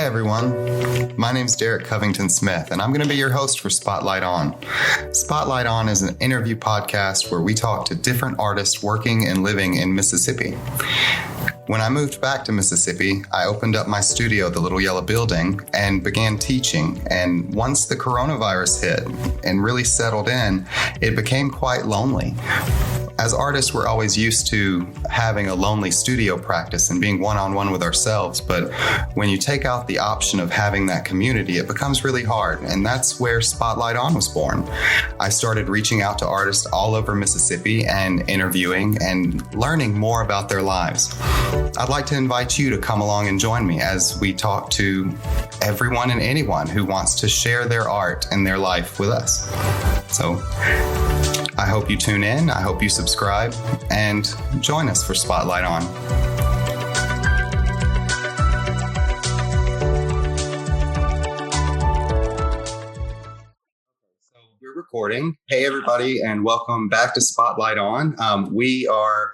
Hi, everyone. My name's Derek Covington Smith, and I'm going to be your host for Spotlight On. Spotlight On is an interview podcast where we talk to different artists working and living in Mississippi. When I moved back to Mississippi, I opened up my studio, the Little Yellow Building, and began teaching. And once the coronavirus hit and really settled in, it became quite lonely. As artists, we're always used to having a lonely studio practice and being one-on-one with ourselves. But when you take out the option of having that community, it becomes really hard. And that's where Spotlight On was born. I started reaching out to artists all over Mississippi and interviewing and learning more about their lives. I'd like to invite you to come along and join me as we talk to everyone and anyone who wants to share their art and their life with us. So I hope you tune in, I hope you subscribe, and join us for Spotlight On. So we're recording. Hey, everybody, and welcome back to Spotlight On. We are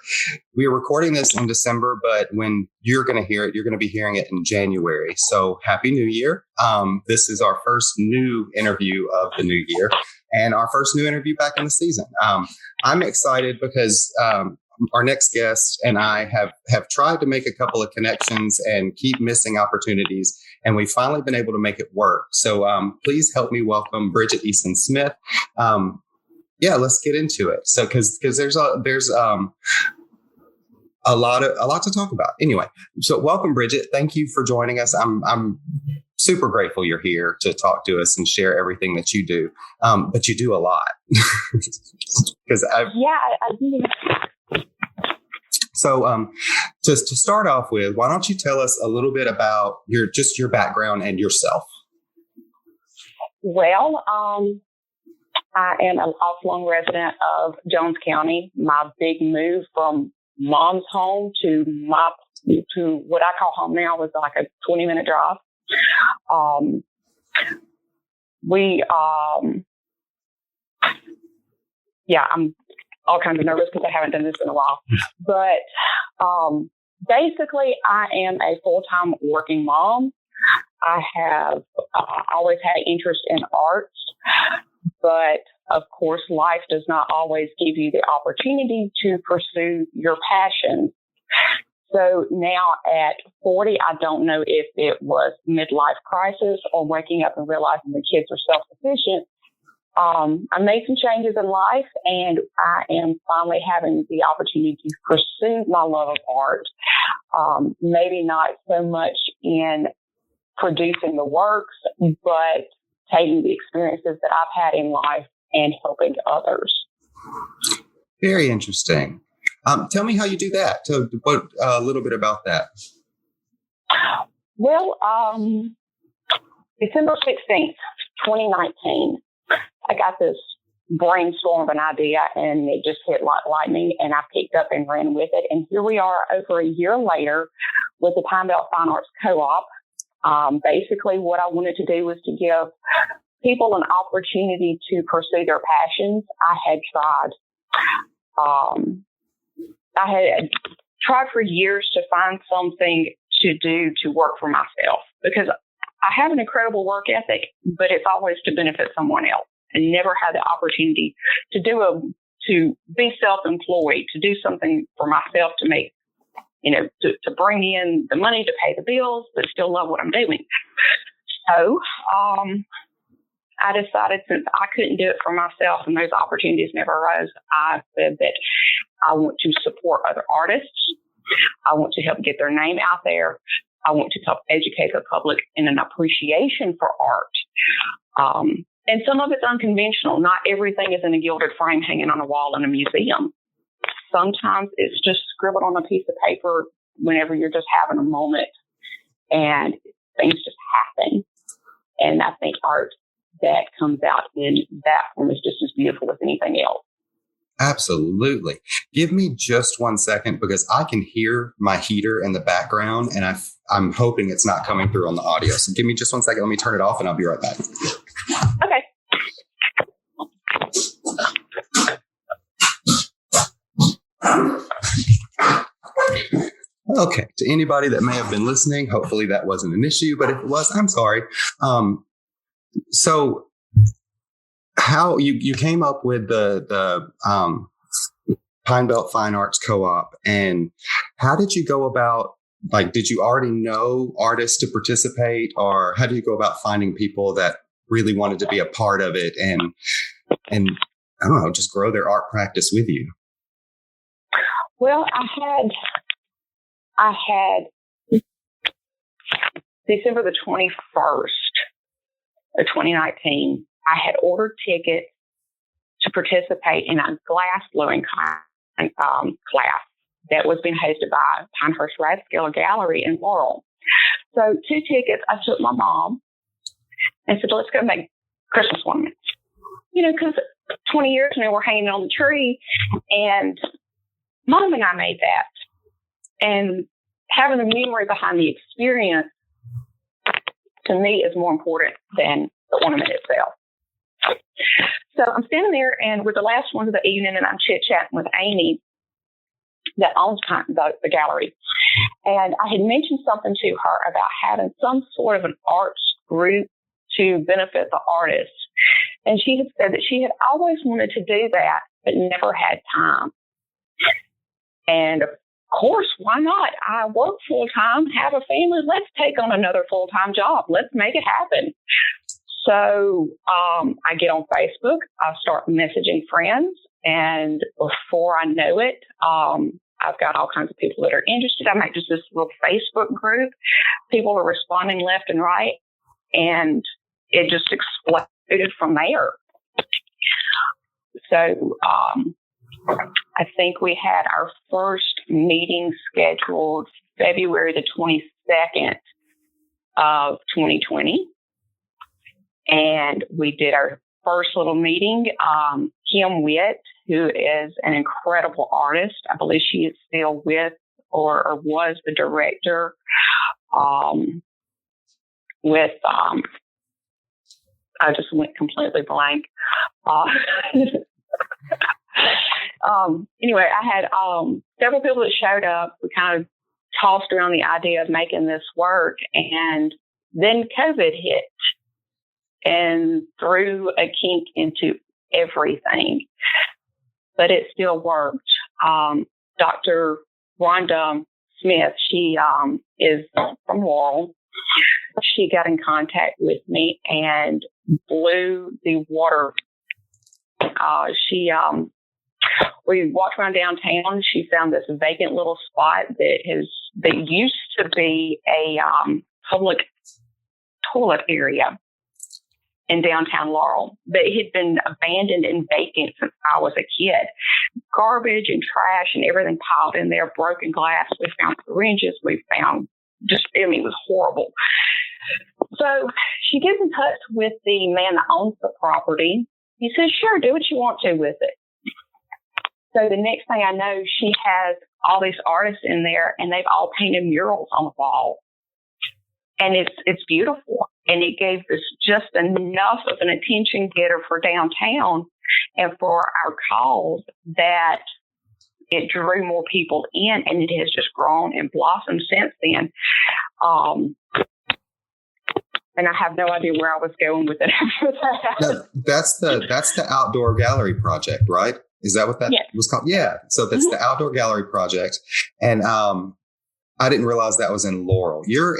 recording this in December, but when you're going to hear it, you're going to be hearing it in January. So Happy New Year. This is our first new interview of the new year. And our first new interview back in the season. I'm excited because our next guest and I have tried to make a couple of connections and keep missing opportunities, and we've finally been able to make it work. So please help me welcome Bridget Eason Smith. Let's get into it. So because there's a lot to talk about. Anyway, so welcome, Bridget. Thank you for joining us. I'm super grateful you're here to talk to us and share everything that you do. But you do a lot. I do. So just to start off with, why don't you tell us a little bit about your background and yourself? Well, I am a lifelong resident of Jones County. My big move from mom's home to what I call home now was like a 20-minute drive. I'm all kinds of nervous because I haven't done this in a while. But basically, I am a full-time working mom. I have always had interest in arts, but of course, life does not always give you the opportunity to pursue your passion. So now at 40, I don't know if it was midlife crisis or waking up and realizing the kids are self-sufficient. I made some changes in life, and I am finally having the opportunity to pursue my love of art. Maybe not so much in producing the works, but taking the experiences that I've had in life and helping others. Very interesting. Tell me how you do that. So, a little bit about that. Well, December 16th, 2019, I got this brainstorm of an idea, and it just hit like lightning, and I picked up and ran with it. And here we are over a year later with the Pine Belt Fine Arts Co-op. Basically, what I wanted to do was to give people an opportunity to pursue their passions. I had tried for years to find something to do to work for myself, because I have an incredible work ethic, but it's always to benefit someone else, and never had the opportunity to be self-employed, to do something for myself, to make, to bring in the money to pay the bills, but still love what I'm doing. So, I decided, since I couldn't do it for myself and those opportunities never arose, I said that I want to support other artists. I want to help get their name out there. I want to help educate the public in an appreciation for art. And some of it's unconventional. Not everything is in a gilded frame hanging on a wall in a museum. Sometimes it's just scribbled on a piece of paper whenever you're just having a moment, and things just happen. And I think art that comes out in that form is just as beautiful as anything else. Absolutely. Give me just 1 second, because I can hear my heater in the background, and I'm hoping it's not coming through on the audio. So give me just 1 second. Let me turn it off, and I'll be right back. Okay. Okay. To anybody that may have been listening, hopefully that wasn't an issue, but if it was, I'm sorry. So how you came up with the Pine Belt Fine Arts Co-op, and how did you go about, like, did you already know artists to participate, or how do you go about finding people that really wanted to be a part of it and I don't know, just grow their art practice with you? Well, I had December the 21st of 2019, I had ordered tickets to participate in a glass blowing class that was being hosted by Pinehurst Rathskeller Gallery in Laurel. So 2 tickets, I took my mom and said, let's go make Christmas ornaments. Because 20 years now we're hanging on the tree, and Mom and I made that. And having the memory behind the experience, to me, is more important than the ornament itself. So I'm standing there, and we're the last ones of the evening, and I'm chit-chatting with Amy that owns the gallery. And I had mentioned something to her about having some sort of an arts group to benefit the artists. And she had said that she had always wanted to do that, but never had time. And of course, why not? I work full-time, have a family. Let's take on another full-time job. Let's make it happen. So I get on Facebook. I start messaging friends. And before I know it, I've got all kinds of people that are interested. I make just this little Facebook group. People are responding left and right. And it just exploded from there. So I think we had our first meeting scheduled February the 22nd of 2020. And we did our first little meeting. Kim Witt, who is an incredible artist, I believe she is still with or was the director with, I just went completely blank. Anyway, I had several people that showed up. We kind of tossed around the idea of making this work, and then COVID hit and threw a kink into everything. But it still worked. Dr. Rhonda Smith, she is from Laurel. She got in contact with me and blew the water. We walked around downtown. She found this vacant little spot that used to be a public toilet area in downtown Laurel, but it had been abandoned and vacant since I was a kid. Garbage and trash and everything piled in there, broken glass. We found syringes. We found it was horrible. So she gets in touch with the man that owns the property. He says, sure, do what you want to with it. So the next thing I know, she has all these artists in there, and they've all painted murals on the wall. And it's beautiful. And it gave us just enough of an attention getter for downtown and for our cause that it drew more people in, and it has just grown and blossomed since then. And I have no idea where I was going with it after that. No, that's the outdoor gallery project, right? Is that what that was called? Yeah. So that's the outdoor gallery project. And I didn't realize that was in Laurel. You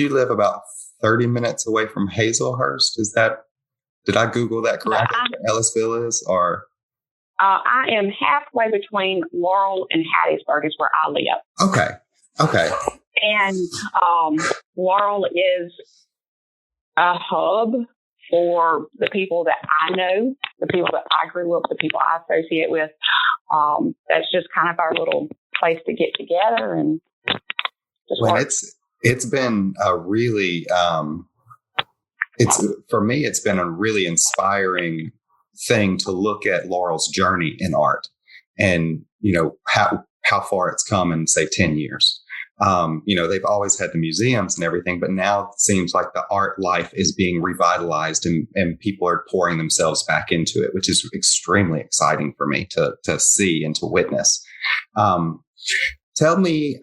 live about 30 minutes away from Hazelhurst. Did I Google that correctly? Ellisville is, or? I am halfway between Laurel and Hattiesburg is where I live. Okay. And Laurel is a hub for the people that I know, the people that I grew up, the people I associate with. That's just kind of our little place to get together and just work. It's been a really, for me, it's been a really inspiring thing to look at Laurel's journey in art, and how far it's come in, say, 10 years. They've always had the museums and everything, but now it seems like the art life is being revitalized and people are pouring themselves back into it, which is extremely exciting for me to see and to witness. Tell me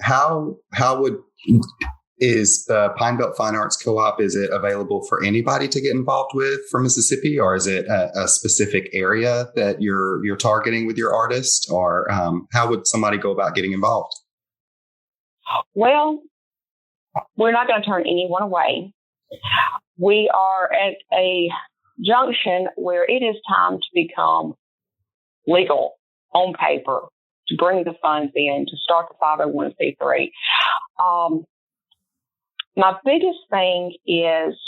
is the Pine Belt Fine Arts Co-op, is it available for anybody to get involved with for Mississippi, or is it a specific area that you're targeting with your artist, or how would somebody go about getting involved? Well, we're not going to turn anyone away. We are at a junction where it is time to become legal on paper, to bring the funds in, to start the 501c3. My biggest thing is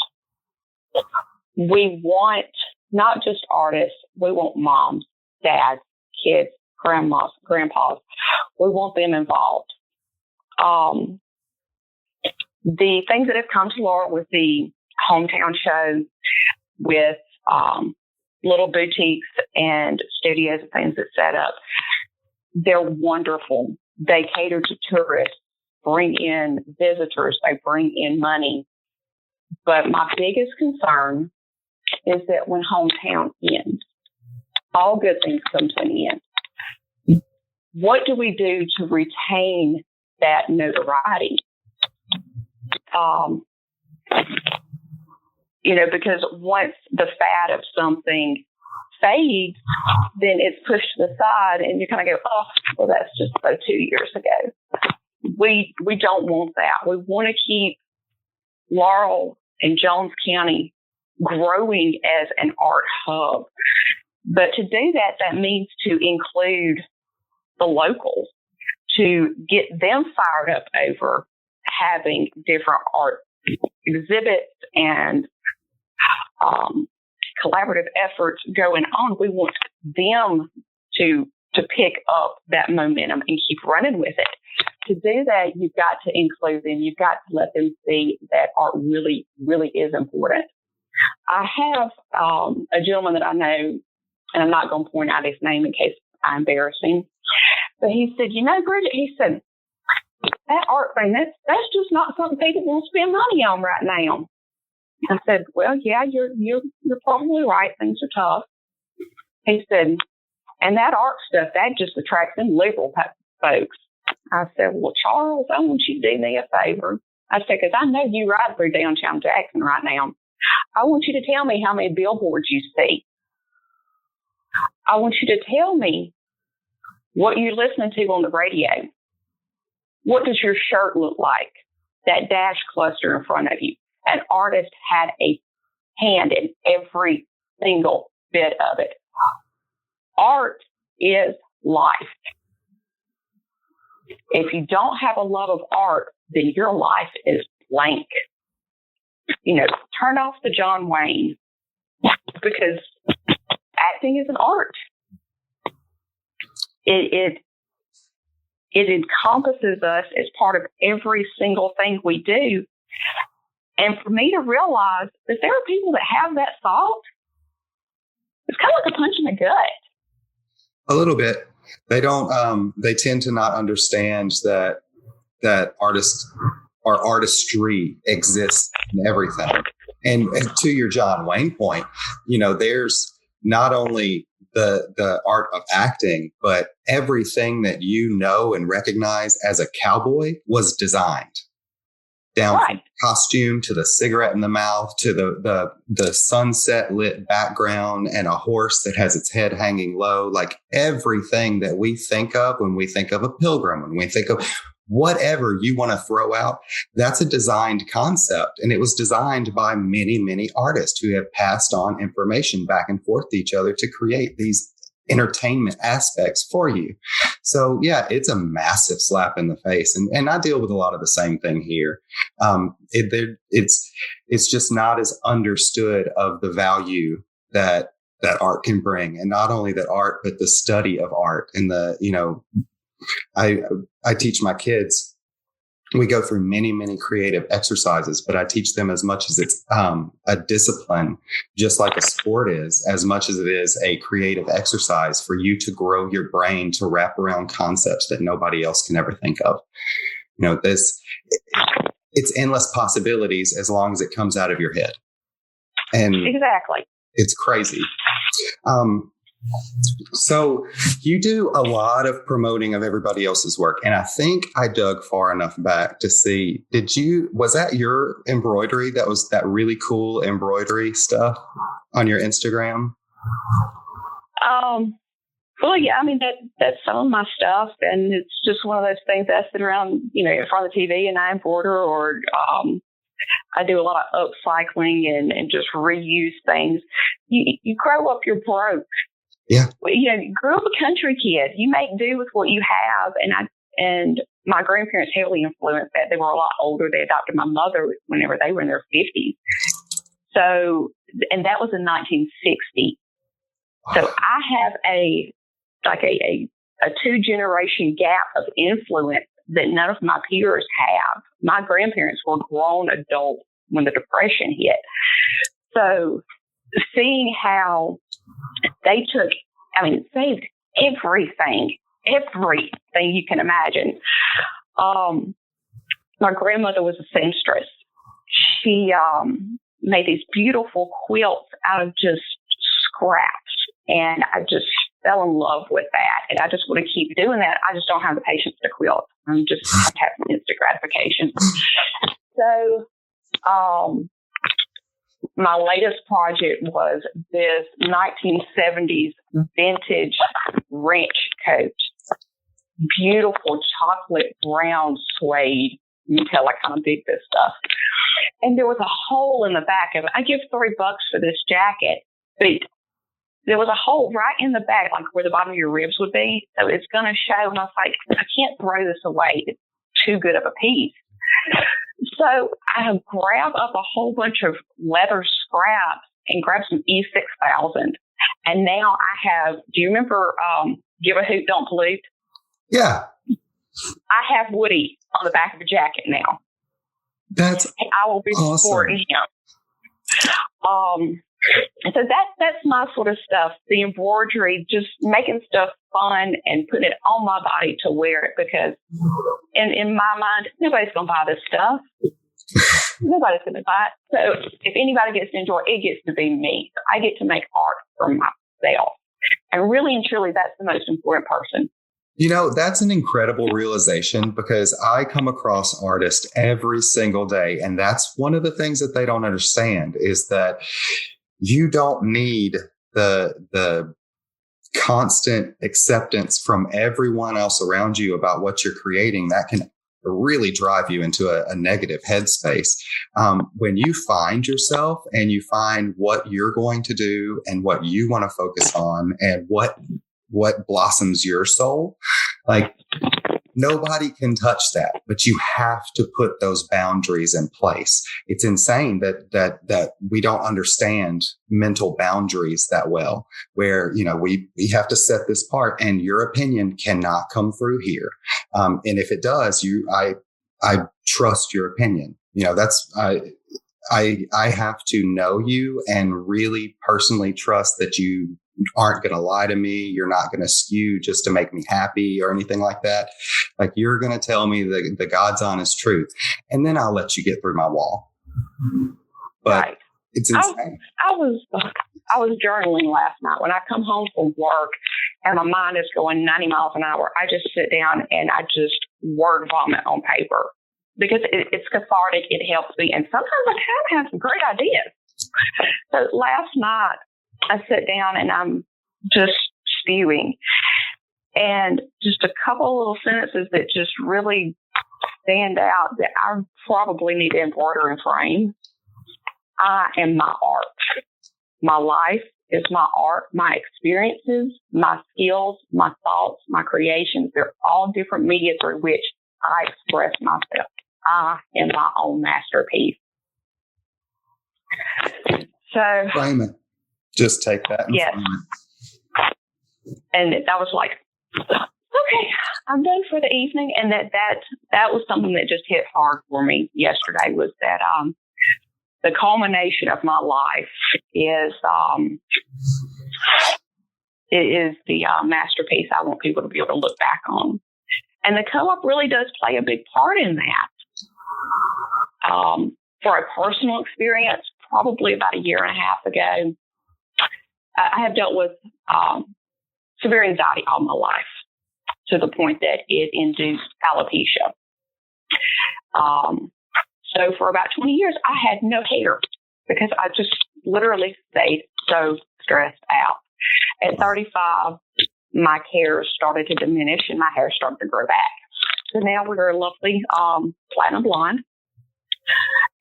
we want not just artists, we want moms, dads, kids, grandmas, grandpas. We want them involved. The things that have come to Laura with the hometown show, with little boutiques and studios and things that set up, they're wonderful. They cater to tourists, bring in visitors, they bring in money. But my biggest concern is that when hometown ends, all good things come to an end. What do we do to retain that notoriety? Because once the fad of something fades, then it's pushed to the side and you kind of go, oh, well, that's just about 2 years ago. We don't want that. We want to keep Laurel and Jones County growing as an art hub. But to do that, that means to include the locals, to get them fired up over having different art exhibits and collaborative efforts going on. We want them to pick up that momentum and keep running with it. To do that, you've got to include them. You've got to let them see that art really, really is important. I have a gentleman that I know, and I'm not going to point out his name in case I embarrass him, but he said, Bridget, he said, that art thing, that's just not something people want to spend money on right now. I said, well, yeah, you're probably right. Things are tough. He said, and that art stuff, that just attracts them liberal folks. I said, well, Charles, I want you to do me a favor. I said, because I know you ride through downtown Jackson right now. I want you to tell me how many billboards you see. I want you to tell me what you're listening to on the radio. What does your shirt look like? That dash cluster in front of you. An artist had a hand in every single bit of it. Art is life. If you don't have a love of art, then your life is blank. Turn off the John Wayne, because acting is an art. It encompasses us as part of every single thing we do. And for me to realize that there are people that have that thought, it's kind of like a punch in the gut. A little bit. They don't. They tend to not understand that artists or artistry exists in everything. And to your John Wayne point, there's not only the art of acting, but everything that and recognize as a cowboy was designed. Down from costume to the cigarette in the mouth to the sunset lit background and a horse that has its head hanging low. Like everything that we think of when we think of a pilgrim, when we think of whatever you want to throw out, that's a designed concept. And it was designed by many, many artists who have passed on information back and forth to each other to create these entertainment aspects for you. So yeah, it's a massive slap in the face. And I deal with a lot of the same thing here. It's just not as understood of the value that art can bring. And not only that art, but the study of art and I teach my kids. We go through many, many creative exercises, but I teach them as much as it's a discipline, just like a sport is, as much as it is a creative exercise for you to grow your brain to wrap around concepts that nobody else can ever think of. It's endless possibilities as long as it comes out of your head. And exactly, it's crazy. So you do a lot of promoting of everybody else's work. And I think I dug far enough back to see, was that your embroidery? That was that really cool embroidery stuff on your Instagram? Well, yeah, I mean, that's some of my stuff. And it's just one of those things that I sit around, in front of the TV and I embroider, or I do a lot of upcycling and just reuse things. You grow up, you're broke. Yeah. You grew up a country kid. You make do with what you have. And my grandparents heavily influenced that. They were a lot older. They adopted my mother whenever they were in their 50s. So, and that was in 1960. So I have a 2-generation gap of influence that none of my peers have. My grandparents were grown adults when the Depression hit. So seeing how they saved everything you can imagine. My grandmother was a seamstress. She made these beautiful quilts out of just scraps. And I just fell in love with that. And I just want to keep doing that. I just don't have the patience to quilt. I'm just having instant gratification. So, my latest project was this 1970s vintage ranch coat. Beautiful chocolate brown suede. You can tell I kind of dig this stuff. And there was a hole in the back of it. I give $3 for this jacket, but there was a hole right in the back, like where the bottom of your ribs would be. So it's going to show. And I was like, I can't throw this away. It's too good of a piece. So I grabbed up a whole bunch of leather scraps and grabbed some E6000. And now I have, do you remember Give a Hoot, Don't Pollute? Yeah. I have Woody on the back of the jacket now. That's and I will be awesome. Supporting him. So that's my sort of stuff. The embroidery, just making stuff fun and putting it on my body to wear it, because in my mind, nobody's going to buy this stuff. Nobody's going to buy it. So if anybody gets to enjoy it, it gets to be me. So I get to make art for myself. And really and truly, that's the most important person. That's an incredible realization, because I come across artists every single day. And that's one of the things that they don't understand, is that you don't need the constant acceptance from everyone else around you about what you're creating. That can really drive you into a negative headspace. When you find yourself and you find what you're going to do and what you want to focus on and what blossoms your soul, like, nobody can touch that, but you have to put those boundaries in place. It's insane that we don't understand mental boundaries that well, where, we have to set this part, and your opinion cannot come through here. And if it does, I trust your opinion. I have to know you and really personally trust that you aren't going to lie to me. You're not going to skew just to make me happy or anything like that. Like, you're going to tell me the God's honest truth, and then I'll let you get through my wall. But right. It's insane. I was journaling last night. When I come home from work and my mind is going 90 miles an hour, I just sit down and I just word vomit on paper, because it's cathartic. It helps me. And sometimes I kind of have some great ideas. So last night, I sit down and I'm just spewing, and just a couple little sentences that just really stand out that I probably need to embroider and frame. I am my art. My life is my art. My experiences, my skills, my thoughts, my creations, they're all different media through which I express myself. I am my own masterpiece. So frame it. Just take that. Yes. And that was like, okay, I'm done for the evening. And that was something that just hit hard for me yesterday, was that the culmination of my life is the masterpiece I want people to be able to look back on. And the co-op really does play a big part in that. For a personal experience, probably about a year and a half ago, I have dealt with severe anxiety all my life to the point that it induced alopecia. So for about 20 years, I had no hair because I just literally stayed so stressed out. At 35, my hair started to diminish and my hair started to grow back. So now we're lovely platinum blonde.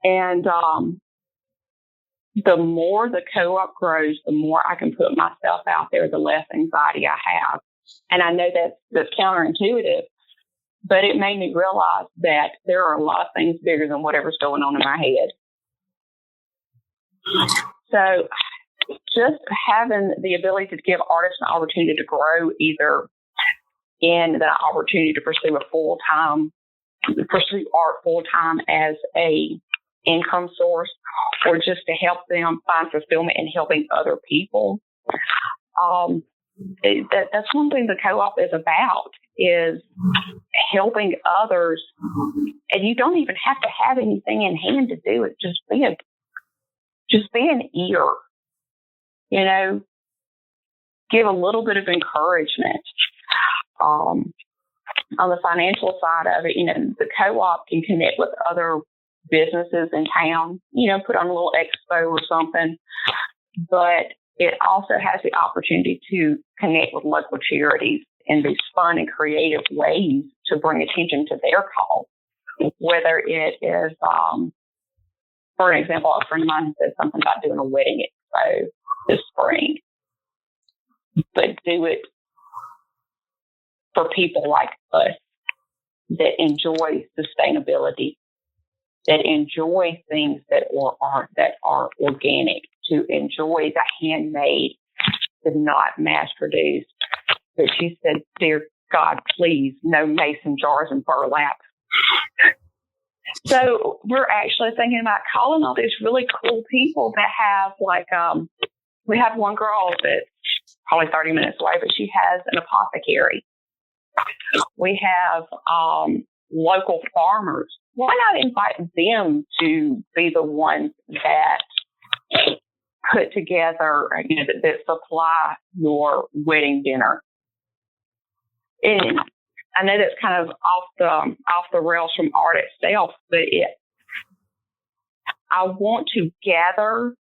And the more the co-op grows, the more I can put myself out there, the less anxiety I have. And I know that's counterintuitive, but it made me realize that there are a lot of things bigger than whatever's going on in my head. So just having the ability to give artists an opportunity to grow, either in the opportunity to pursue art full-time as a income source, or just to help them find fulfillment in helping other people. That's one thing the co-op is about, is helping others. And you don't even have to have anything in hand to do it. Just be an ear, give a little bit of encouragement. On the financial side of it, the co-op can connect with other businesses in town, put on a little expo or something. But it also has the opportunity to connect with local charities in these fun and creative ways to bring attention to their cause. Whether it is, for an example, a friend of mine said something about doing a wedding expo this spring, but do it for people like us that enjoy sustainability, that enjoy things that are organic, to enjoy the handmade, the not mass produced. But she said, "Dear God, please, no mason jars and burlap." So we're actually thinking about calling all these really cool people that have we have one girl that's probably 30 minutes away, but she has an apothecary. We have local farmers. Why not invite them to be the ones that put together, that supply your wedding dinner? And I know that's kind of off the rails from art itself, but I want to gather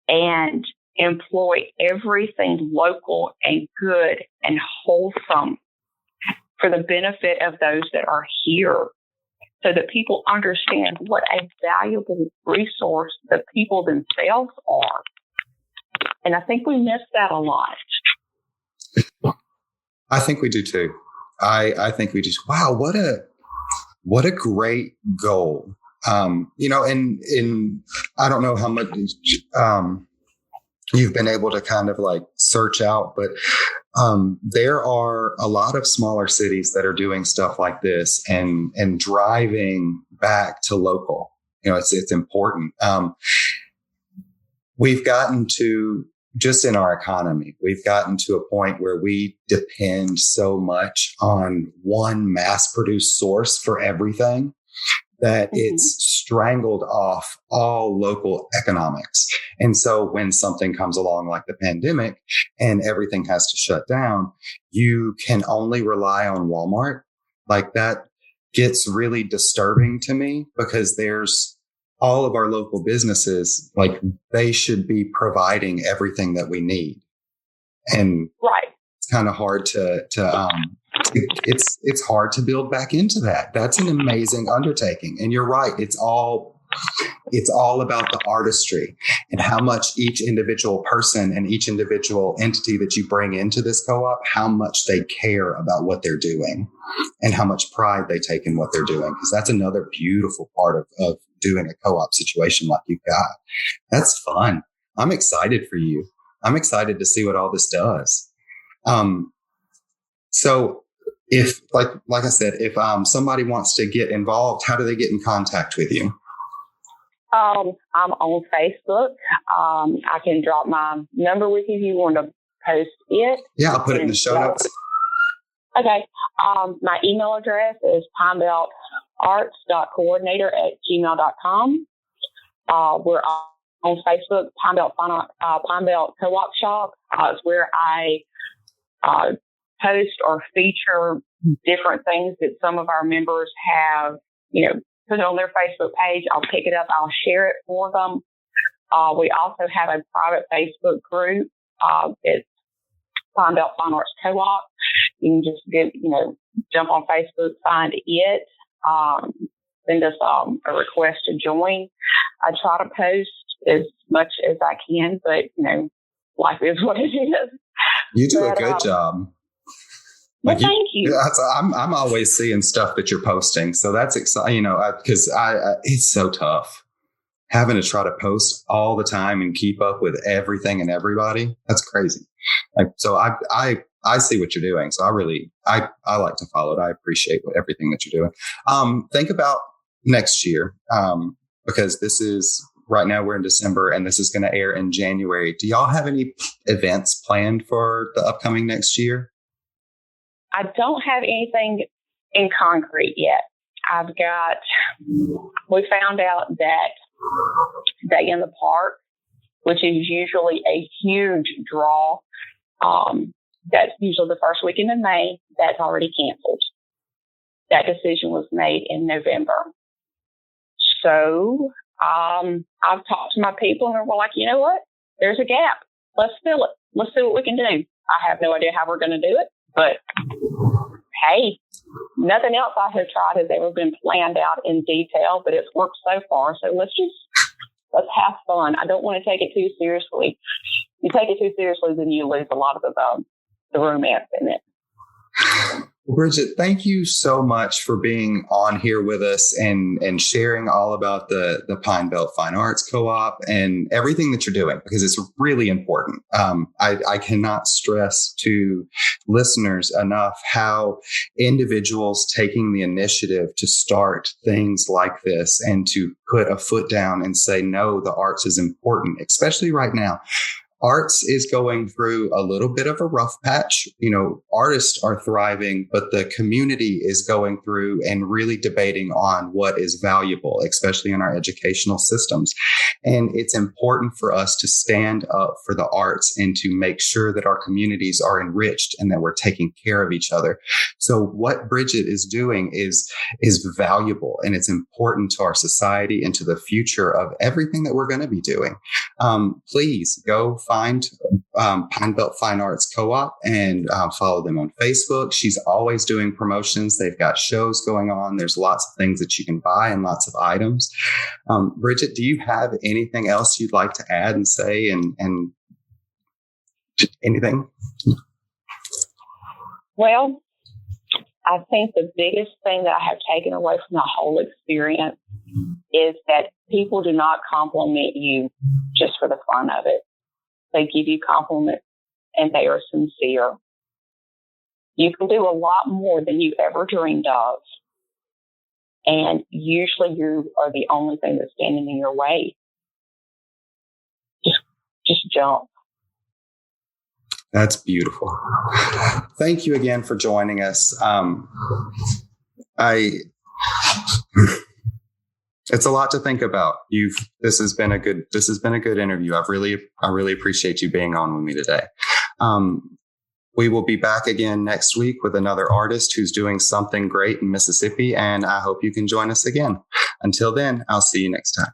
and employ everything local and good and wholesome for the benefit of those that are here, so that people understand what a valuable resource the people themselves are. And I think we miss that a lot. I think we do too. I think we just, wow, what a great goal. And I don't know how much you've been able to kind of search out, but there are a lot of smaller cities that are doing stuff like this and driving back to local. It's important. We've gotten to, just in our economy, we've gotten to a point where we depend so much on one mass-produced source for everything that it's strangled off all local economics. And so when something comes along like the pandemic and everything has to shut down, you can only rely on Walmart. That gets really disturbing to me, because there's all of our local businesses, they should be providing everything that we need. And right. It's kind of hard it's hard to build back into that. That's an amazing undertaking. And you're right. It's all about the artistry and how much each individual person and each individual entity that you bring into this co-op, how much they care about what they're doing and how much pride they take in what they're doing. Because that's another beautiful part of doing a co-op situation like you've got. That's fun. I'm excited for you. I'm excited to see what all this does. So if, like I said, if somebody wants to get involved, how do they get in contact with you? I'm on Facebook. I can drop my number with you if you want to post it. Yeah, I'll put it in the show notes. Okay. My email address is pinebeltarts.coordinator@gmail.com. We're on Facebook, Pine Belt Co-op Shop. It's where I post or feature different things that some of our members have, put it on their Facebook page. I'll pick it up. I'll share it for them. We also have a private Facebook group. It's Pine Belt Fine Arts Co-op. You can just jump on Facebook, find it, send us a request to join. I try to post as much as I can, but life is what it is. You do a good job. Well, thank you. I'm always seeing stuff that you're posting, so that's exciting. Because it's so tough having to try to post all the time and keep up with everything and everybody. That's crazy. So I see what you're doing. So I like to follow it. I appreciate everything that you're doing. Think about next year, because this is right now we're in December and this is going to air in January. Do y'all have any events planned for the upcoming next year? I don't have anything in concrete yet. We found out that Day in the Park, which is usually a huge draw, that's usually the first weekend in May, that's already canceled. That decision was made in November. So I've talked to my people and we're like, you know what? There's a gap. Let's fill it. Let's see what we can do. I have no idea how we're going to do it, but hey, nothing else I have tried has ever been planned out in detail, but it's worked so far. So let's have fun. I don't want to take it too seriously. You take it too seriously, then you lose a lot of the romance in it. Bridget, thank you so much for being on here with us and sharing all about the Pine Belt Fine Arts Co-op and everything that you're doing, because it's really important. I cannot stress to listeners enough how individuals taking the initiative to start things like this and to put a foot down and say, no, the arts is important, especially right now. Arts is going through a little bit of a rough patch. Artists are thriving, but the community is going through and really debating on what is valuable, especially in our educational systems. And it's important for us to stand up for the arts and to make sure that our communities are enriched and that we're taking care of each other. So what Bridget is doing is valuable, and it's important to our society and to the future of everything that we're going to be doing. Please go find Pine Belt Fine Arts Co-op and follow them on Facebook. She's always doing promotions. They've got shows going on. There's lots of things that you can buy and lots of items. Bridget, do you have anything else you'd like to add and say and anything? Well, I think the biggest thing that I have taken away from the whole experience is that people do not compliment you just for the fun of it. They give you compliments and they are sincere. You can do a lot more than you ever dreamed of. And usually you are the only thing that's standing in your way. Just jump. That's beautiful. Thank you again for joining us. It's a lot to think about. This has been a good interview. I really appreciate you being on with me today. We will be back again next week with another artist who's doing something great in Mississippi, and I hope you can join us again. Until then, I'll see you next time.